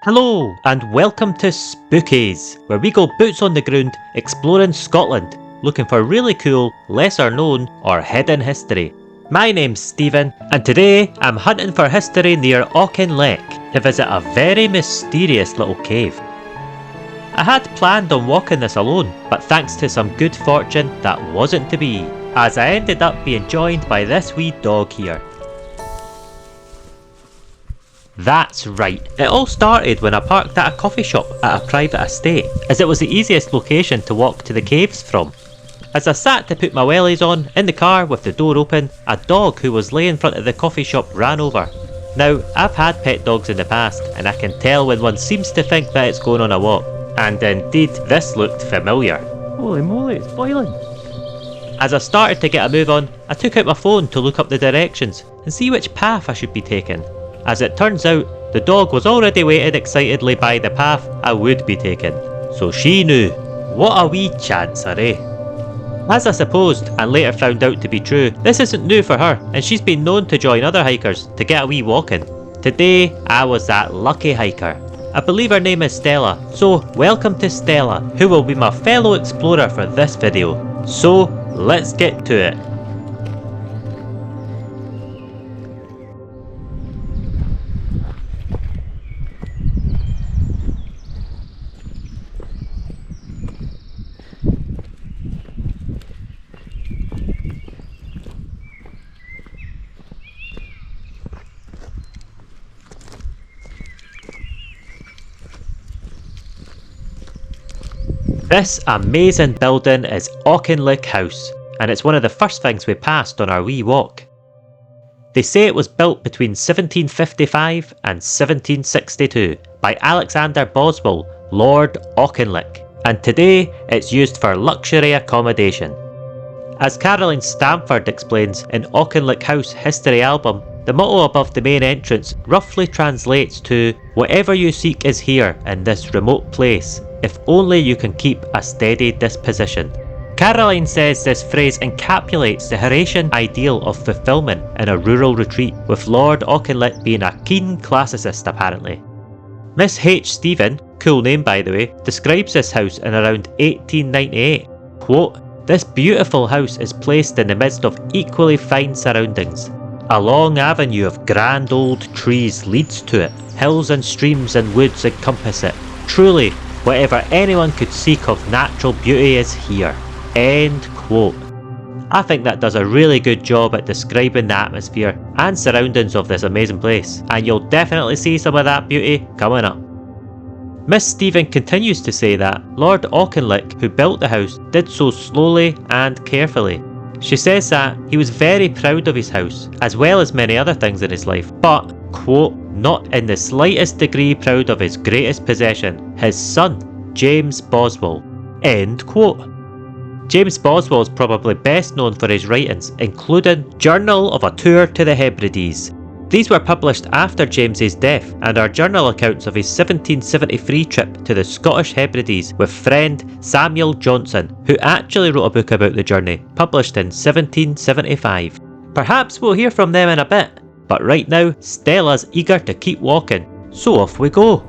Hello and welcome to Spookies, where we go boots on the ground exploring Scotland, looking for really cool, lesser known or hidden history. My name's Stephen and today I'm hunting for history near Auchinleck to visit a very mysterious little cave. I had planned on walking this alone, but thanks to some good fortune that wasn't to be, as I ended up being joined by this wee dog here. That's right, it all started when I parked at a coffee shop at a private estate, as it was the easiest location to walk to the caves from. As I sat to put my wellies on in the car with the door open, a dog who was laying in front of the coffee shop ran over. Now, I've had pet dogs in the past, and I can tell when one seems to think that it's going on a walk. And indeed, this looked familiar. Holy moly, it's boiling! As I started to get a move on, I took out my phone to look up the directions and see which path I should be taking. As it turns out, the dog was already waiting excitedly by the path I would be taking. So she knew. What a wee chancer, eh? As I supposed, and later found out to be true, this isn't new for her, and she's been known to join other hikers to get a wee walk in. Today, I was that lucky hiker. I believe her name is Stella, so welcome to Stella, who will be my fellow explorer for this video. So, let's get to it. This amazing building is Auchinleck House, and it's one of the first things we passed on our wee walk. They say it was built between 1755 and 1762 by Alexander Boswell, Lord Auchinleck, and today it's used for luxury accommodation. As Caroline Stamford explains in Auchinleck House History album, the motto above the main entrance roughly translates to "Whatever you seek is here in this remote place, if only you can keep a steady disposition." Caroline says this phrase encapsulates the Horatian ideal of fulfilment in a rural retreat, with Lord Auchinleck being a keen classicist apparently. Miss H. Stephen, cool name by the way, describes this house in around 1898. Quote, "This beautiful house is placed in the midst of equally fine surroundings. A long avenue of grand old trees leads to it. Hills and streams and woods encompass it. Truly, whatever anyone could seek of natural beauty is here." End quote. I think that does a really good job at describing the atmosphere and surroundings of this amazing place, and you'll definitely see some of that beauty coming up. Miss Stephen continues to say that Lord Auchinleck, who built the house, did so slowly and carefully. She says that he was very proud of his house, as well as many other things in his life, but, quote, "not in the slightest degree proud of his greatest possession, his son, James Boswell." End quote. James Boswell is probably best known for his writings, including Journal of a Tour to the Hebrides. These were published after James's death and are journal accounts of his 1773 trip to the Scottish Hebrides with friend Samuel Johnson, who actually wrote a book about the journey, published in 1775. Perhaps we'll hear from them in a bit, but right now Stella's eager to keep walking, so off we go.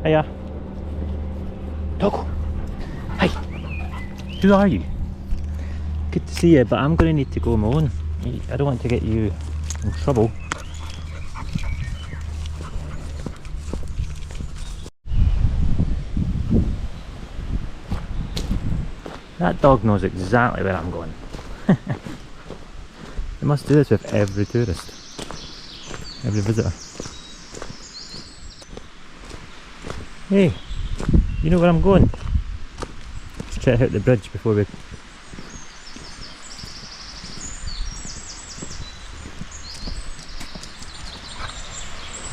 Hiya. Doggo. Hi. Who are you? Good to see you, but I'm going to need to go on my own. I don't want to get you in trouble. That dog knows exactly where I'm going. They must do this with every tourist, every visitor. Hey, you know where I'm going? Let's check out the bridge before we...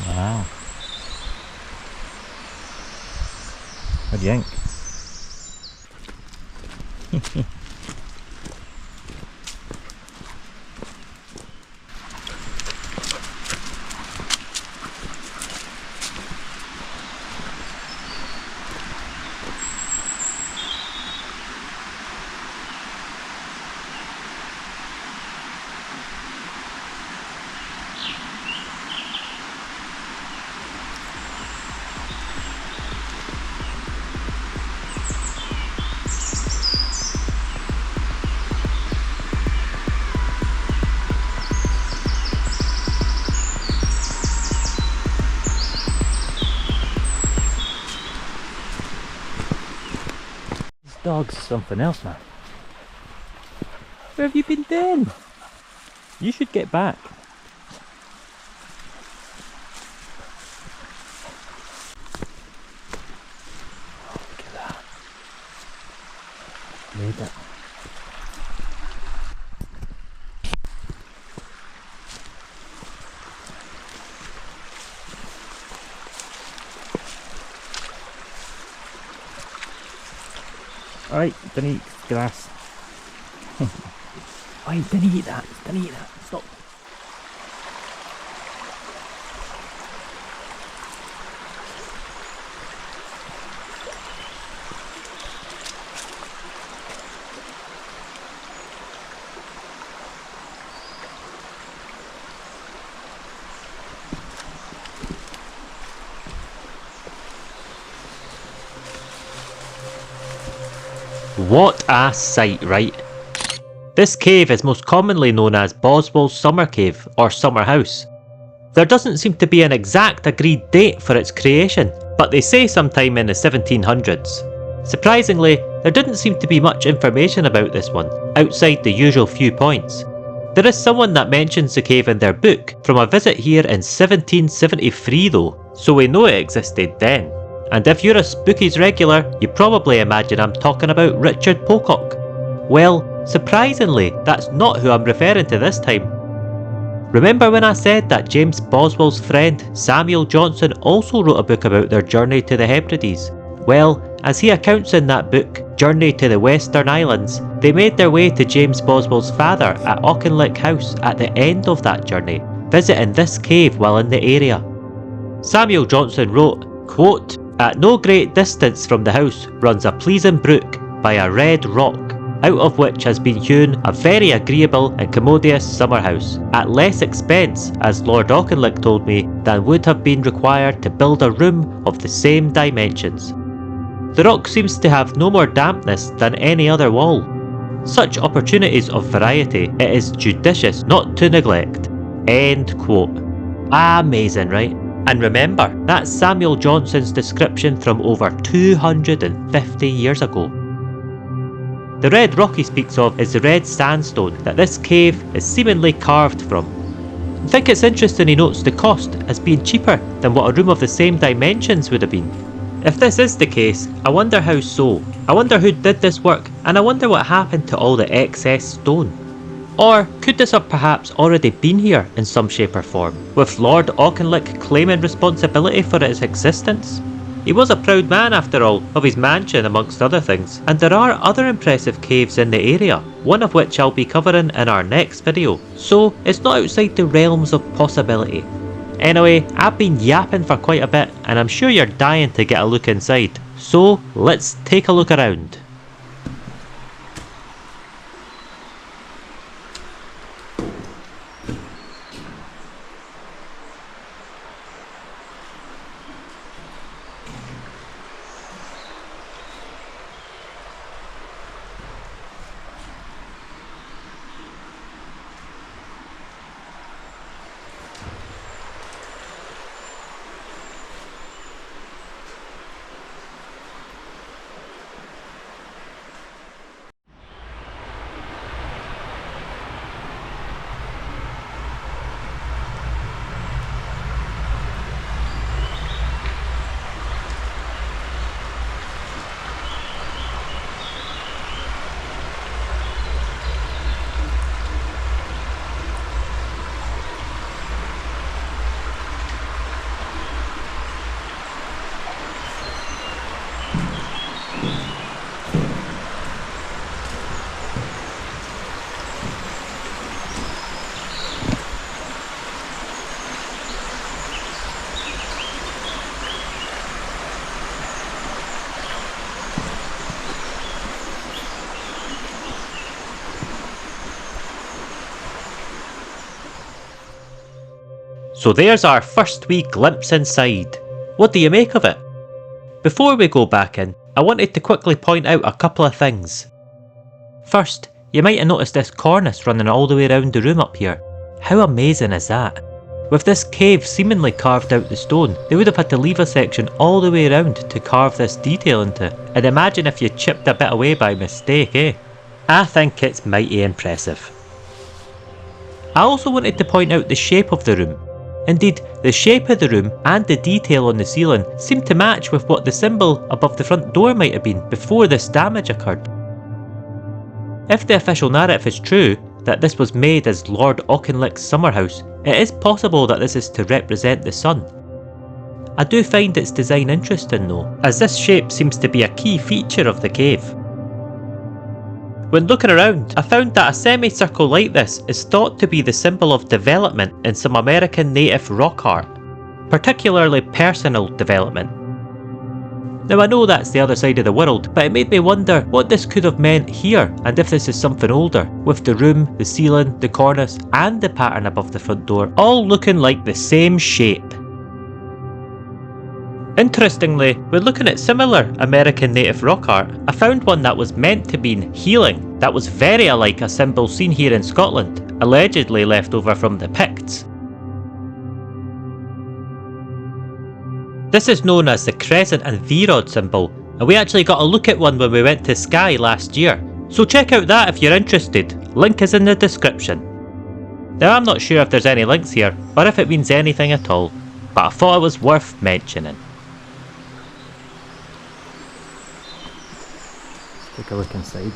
Wow. What do you think? dog's something else, man. Where have you been doing? You should get back. Oh, look at that. Made it. Alright, don't eat grass. Alright, don't eat that. Don't eat that. Stop. What a sight, right? This cave is most commonly known as Boswell's Summer Cave or Summer House. There doesn't seem to be an exact agreed date for its creation, but they say sometime in the 1700s. Surprisingly, there didn't seem to be much information about this one, outside the usual few points. There is someone that mentions the cave in their book from a visit here in 1773 though, so we know it existed then. And if you're a Spookies regular, you probably imagine I'm talking about Richard Pocock. Well, surprisingly, that's not who I'm referring to this time. Remember when I said that James Boswell's friend Samuel Johnson also wrote a book about their journey to the Hebrides? Well, as he accounts in that book, Journey to the Western Islands, they made their way to James Boswell's father at Auchinleck House at the end of that journey, visiting this cave while in the area. Samuel Johnson wrote, quote, "At no great distance from the house runs a pleasing brook by a red rock, out of which has been hewn a very agreeable and commodious summer house, at less expense, as Lord Auchinleck told me, than would have been required to build a room of the same dimensions. The rock seems to have no more dampness than any other wall. Such opportunities of variety it is judicious not to neglect." End quote. Amazing, right? And remember, that's Samuel Johnson's description from over 250 years ago. The red rock he speaks of is the red sandstone that this cave is seemingly carved from. I think it's interesting he notes the cost as being cheaper than what a room of the same dimensions would have been. If this is the case, I wonder how so. I wonder who did this work, and I wonder what happened to all the excess stone. Or could this have perhaps already been here in some shape or form, with Lord Auchinleck claiming responsibility for its existence? He was a proud man after all, of his mansion amongst other things, and there are other impressive caves in the area, one of which I'll be covering in our next video, so it's not outside the realms of possibility. Anyway, I've been yapping for quite a bit, and I'm sure you're dying to get a look inside, so let's take a look around. So there's our first wee glimpse inside. What do you make of it? Before we go back in, I wanted to quickly point out a couple of things. First, you might have noticed this cornice running all the way around the room up here. How amazing is that? With this cave seemingly carved out the stone, they would have had to leave a section all the way around to carve this detail into. And imagine if you chipped a bit away by mistake, eh? I think it's mighty impressive. I also wanted to point out the shape of the room. Indeed, the shape of the room and the detail on the ceiling seemed to match with what the symbol above the front door might have been before this damage occurred. If the official narrative is true, that this was made as Lord Auchinleck's summer house, it is possible that this is to represent the sun. I do find its design interesting though, as this shape seems to be a key feature of the cave. When looking around, I found that a semicircle like this is thought to be the symbol of development in some American native rock art, particularly personal development. Now I know that's the other side of the world, but it made me wonder what this could have meant here and if this is something older, with the room, the ceiling, the cornice and the pattern above the front door all looking like the same shape. Interestingly, when looking at similar American native rock art, I found one that was meant to mean healing, that was very alike a symbol seen here in Scotland, allegedly left over from the Picts. This is known as the crescent and V-rod symbol, and we actually got a look at one when we went to Skye last year, so check out that if you're interested, link is in the description. Now I'm not sure if there's any links here, or if it means anything at all, but I thought it was worth mentioning. Take a look inside.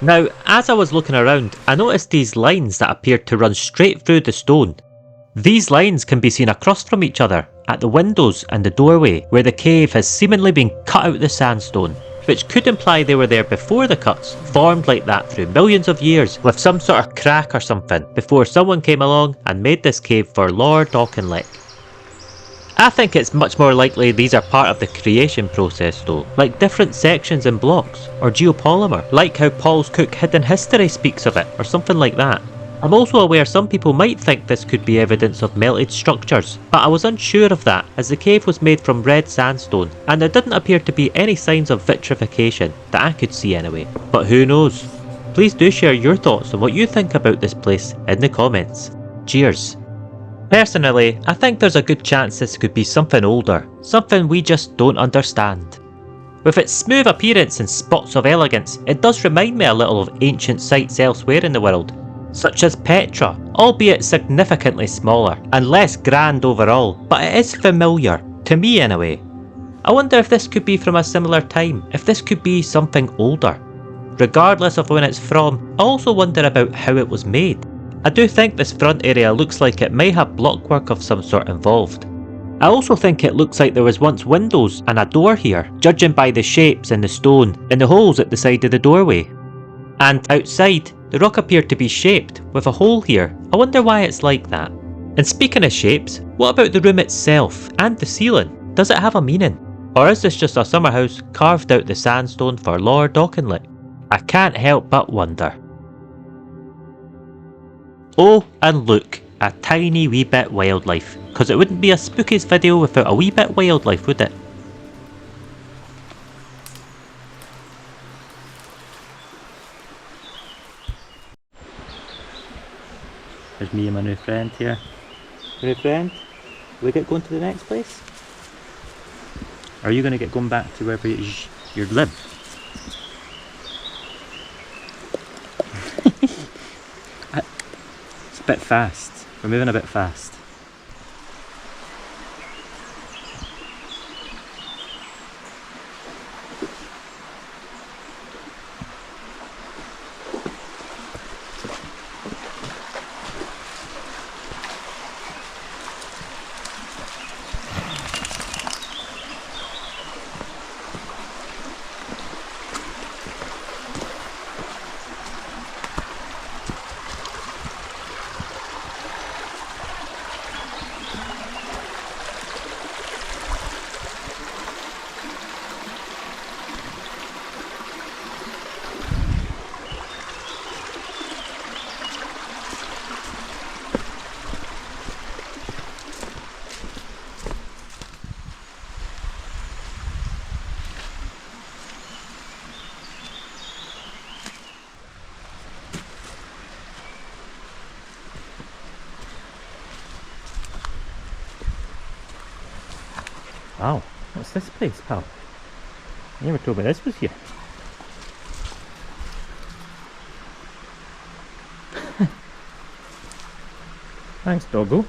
Now, as I was looking around, I noticed these lines that appeared to run straight through the stone. These lines can be seen across from each other, at the windows and the doorway, where the cave has seemingly been cut out of the sandstone, which could imply they were there before the cuts, formed like that through millions of years, with some sort of crack or something, before someone came along and made this cave for Lord Auchinleck. I think it's much more likely these are part of the creation process though, like different sections and blocks, or geopolymer, like how Paul's Cook Hidden History speaks of it, or something like that. I'm also aware some people might think this could be evidence of melted structures, but I was unsure of that as the cave was made from red sandstone and there didn't appear to be any signs of vitrification, that I could see anyway. But who knows? Please do share your thoughts on what you think about this place in the comments. Cheers! Personally, I think there's a good chance this could be something older, something we just don't understand. With its smooth appearance and spots of elegance, it does remind me a little of ancient sites elsewhere in the world, such as Petra, albeit significantly smaller and less grand overall, but it is familiar, to me anyway. I wonder if this could be from a similar time, if this could be something older. Regardless of when it's from, I also wonder about how it was made. I do think this front area looks like it may have blockwork of some sort involved. I also think it looks like there was once windows and a door here, judging by the shapes in the stone and the holes at the side of the doorway. And outside, the rock appeared to be shaped, with a hole here. I wonder why it's like that. And speaking of shapes, what about the room itself and the ceiling? Does it have a meaning? Or is this just a summer house carved out the sandstone for Lord Auchinleck? I can't help but wonder. Oh, and look, a tiny wee bit wildlife, because it wouldn't be a Spookies video without a wee bit wildlife, would it? There's me and my new friend here. My friend, will we get going to the next place? Or are you going to get going back to wherever you live? It's a bit fast. We're moving a bit fast. Wow, what's this place, pal? You never told me this was here. Thanks, doggo.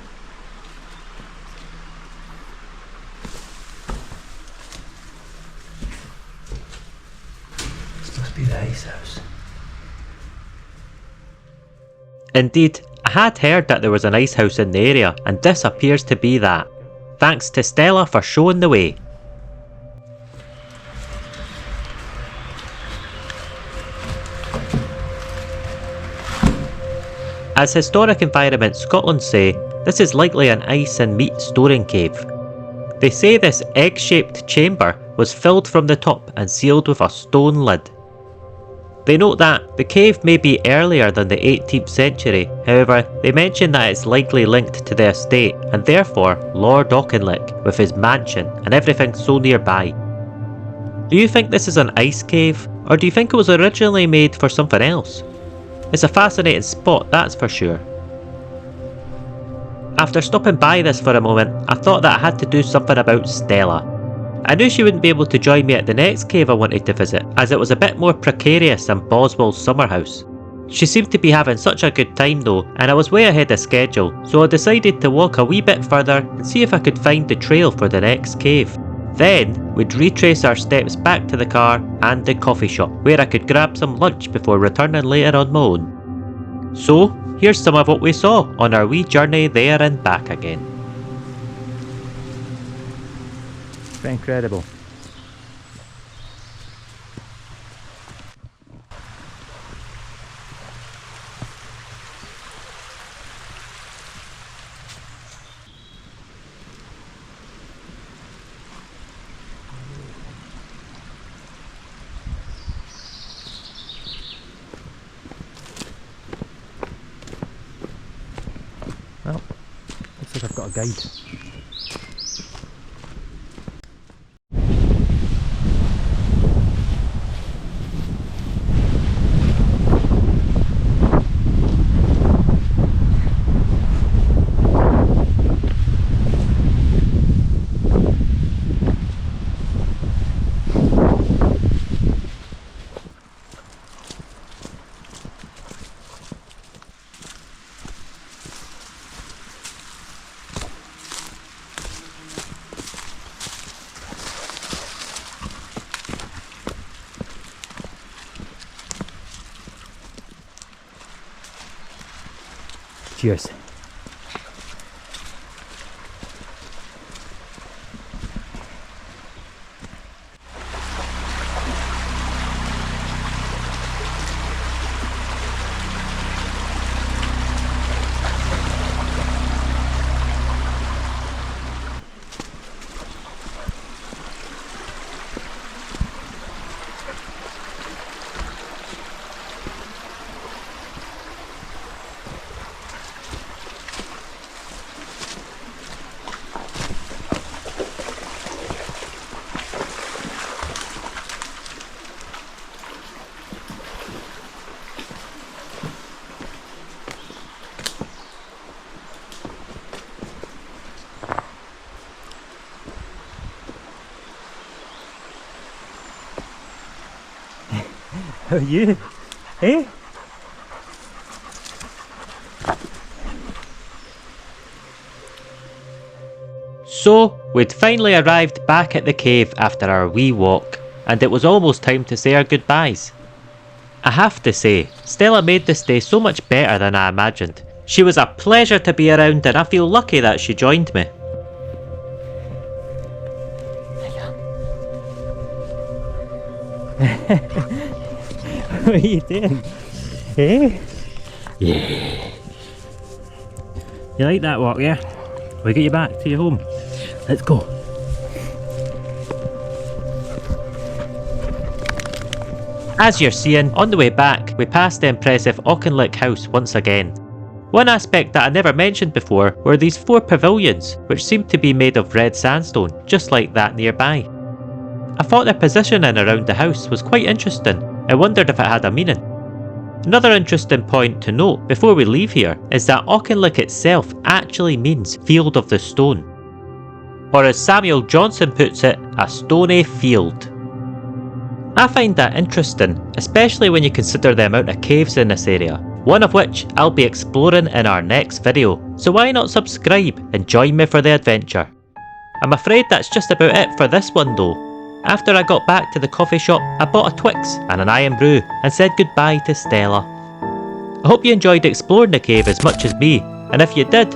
This must be the ice house. Indeed, I had heard that there was an ice house in the area, and this appears to be that. Thanks to Stella for showing the way. As Historic Environment Scotland say, this is likely an ice and meat storing cave. They say this egg-shaped chamber was filled from the top and sealed with a stone lid. They note that the cave may be earlier than the 18th century, however they mention that it's likely linked to the estate and therefore Lord Auchinleck with his mansion and everything so nearby. Do you think this is an ice cave, or do you think it was originally made for something else? It's a fascinating spot, that's for sure. After stopping by this for a moment, I thought that I had to do something about Stella. I knew she wouldn't be able to join me at the next cave I wanted to visit, as it was a bit more precarious than Boswell's summer house. She seemed to be having such a good time though, and I was way ahead of schedule, so I decided to walk a wee bit further and see if I could find the trail for the next cave. Then, we'd retrace our steps back to the car and the coffee shop, where I could grab some lunch before returning later on my own. So, here's some of what we saw on our wee journey there and back again. Incredible. Well, looks like I've got a guide. Cheers. How are you? Eh? So, we'd finally arrived back at the cave after our wee walk, and it was almost time to say our goodbyes. I have to say, Stella made this day so much better than I imagined. She was a pleasure to be around and I feel lucky that she joined me. What are you doing? Eh? Yeah. You like that walk, yeah? We'll get you back to your home. Let's go. As you're seeing, on the way back, we passed the impressive Auchinleck house once again. One aspect that I never mentioned before were these 4 pavilions, which seemed to be made of red sandstone, just like that nearby. I thought their positioning around the house was quite interesting. I wondered if it had a meaning. Another interesting point to note before we leave here is that Auchinleck itself actually means field of the stone. Or as Samuel Johnson puts it, a stony field. I find that interesting, especially when you consider the amount of caves in this area, one of which I'll be exploring in our next video, so why not subscribe and join me for the adventure. I'm afraid that's just about it for this one though. After I got back to the coffee shop, I bought a Twix and an Iron Brew and said goodbye to Stella. I hope you enjoyed exploring the cave as much as me, and if you did,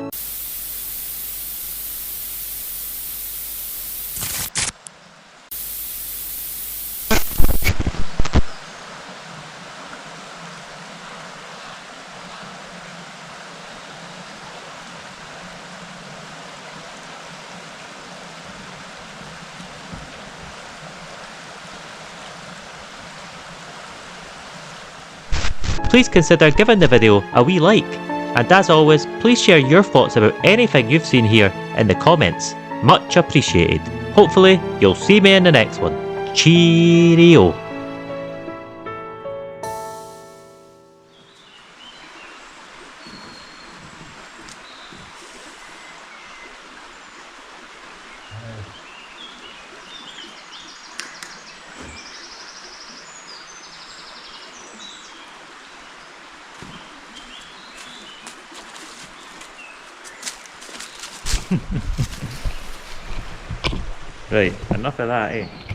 please consider giving the video a wee like. And as always, please share your thoughts about anything you've seen here in the comments. Much appreciated. Hopefully, you'll see me in the next one. Cheerio. Right, enough of that, eh?